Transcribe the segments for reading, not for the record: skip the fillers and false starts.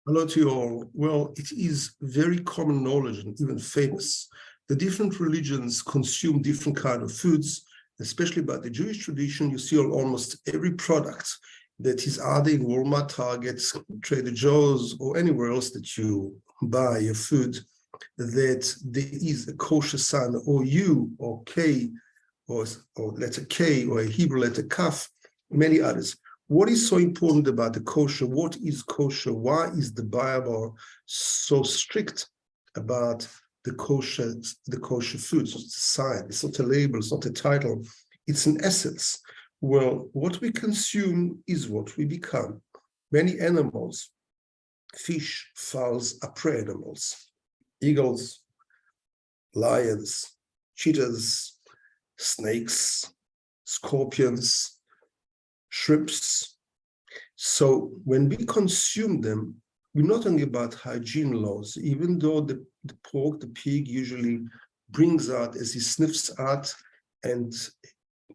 Hello to you all. Well, it is very common knowledge and even famous. The different religions consume different kind of foods, especially by the Jewish tradition. You see almost every product that is either in Walmart, Target, Trader Joe's, or anywhere else that you buy your food, that there is a kosher sign, or U, or K, or letter K, or a Hebrew letter Kaf, many others. What is so important about the kosher? What is kosher? Why is the Bible so strict about the kosher foods? It's a sign, it's not a label, it's not a title, it's an essence. Well, what we consume is what we become. Many animals, fish, fowls, are prey animals. Eagles, lions, cheetahs, snakes, scorpions, shrimps. So when we consume them, we're not only about hygiene laws, even though the pork, the pig usually brings out as he sniffs out and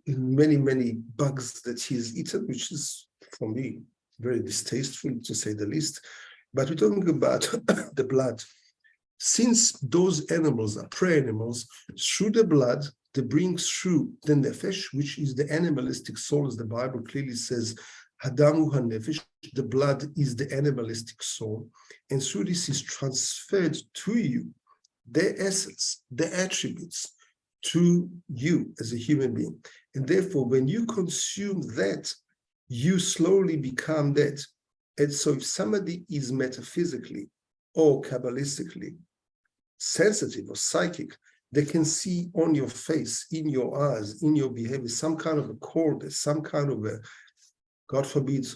many, many bugs that he's eaten, which is, for me, very distasteful to say the least. But we're talking about the blood. Since those animals are prey animals, through the blood, they bring through the nefesh, which is the animalistic soul, as the Bible clearly says, Hadamu hanefesh, the blood is the animalistic soul. And through this is transferred to you, their essence, their attributes, to you as a human being. And therefore, when you consume that, you slowly become that. And so if somebody is metaphysically or Kabbalistically sensitive or psychic, they can see on your face, in your eyes, in your behavior, some kind of a coldness, some kind of a, God forbid,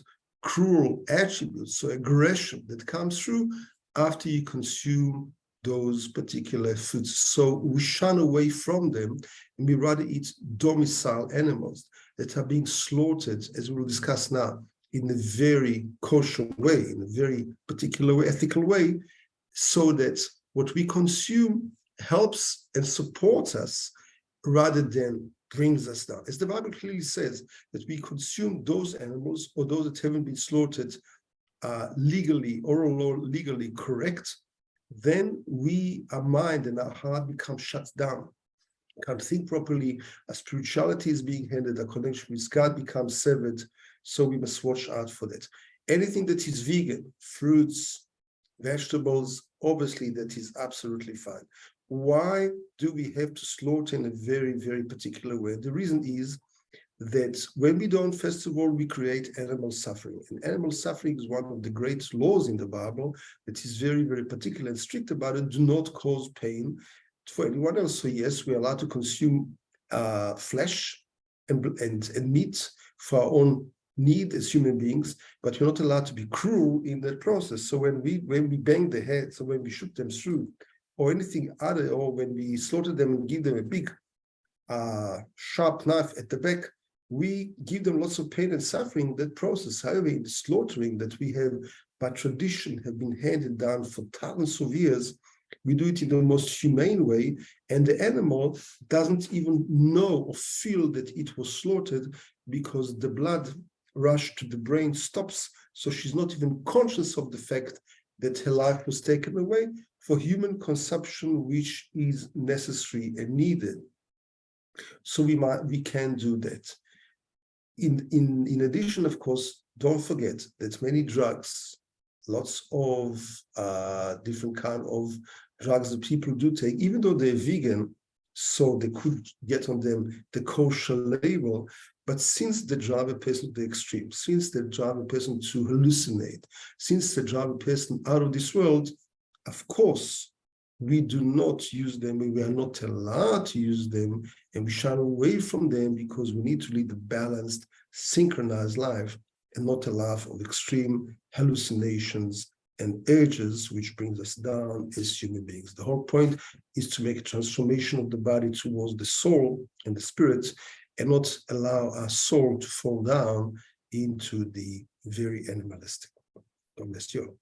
cruel attributes, so aggression that comes through after you consume those particular foods. So we shun away from them, and we rather eat domicile animals that are being slaughtered, as we will discuss now, in a very kosher way, in a very particular way, ethical way, so that what we consume helps and supports us rather than brings us down. As the Bible clearly says, that we consume those animals or those that haven't been slaughtered legally, oral law legally correct, then our mind and our heart become shut down. Can't think properly, our spirituality is being hindered, our connection with God becomes severed, so we must watch out for that. Anything that is vegan, fruits, vegetables, obviously that is absolutely fine. Why do we have to slaughter in a very, very particular way? The reason is that when we don't, first of all, we create animal suffering. And animal suffering is one of the great laws in the Bible that is very, very particular and strict about it. Do not cause pain for anyone else. So yes, we're allowed to consume flesh and meat for our own need as human beings, but we're not allowed to be cruel in that process. So when we bang the heads, or when we shoot them through, or anything other, or when we slaughter them and give them a big sharp knife at the back, we give them lots of pain and suffering in that process. However, in the slaughtering that we have by tradition have been handed down for thousands of years, we do it in the most humane way, and the animal doesn't even know or feel that it was slaughtered, because the blood rush to the brain stops, so she's not even conscious of the fact that her life was taken away for human consumption, which is necessary and needed. So we can do that. In addition, of course, don't forget that many drugs, lots of different kind of drugs that people do take, even though they're vegan, so they could get on them the kosher label, but since they drive a person to the extreme, since they drive a person to hallucinate, since they drive a person out of this world, of course, we do not use them, and we are not allowed to use them, and we shun away from them, because we need to lead a balanced, synchronized life and not a life of extreme hallucinations and urges, which brings us down as human beings. The whole point is to make a transformation of the body towards the soul and the spirit, and not allow our soul to fall down into the very animalistic. God bless you.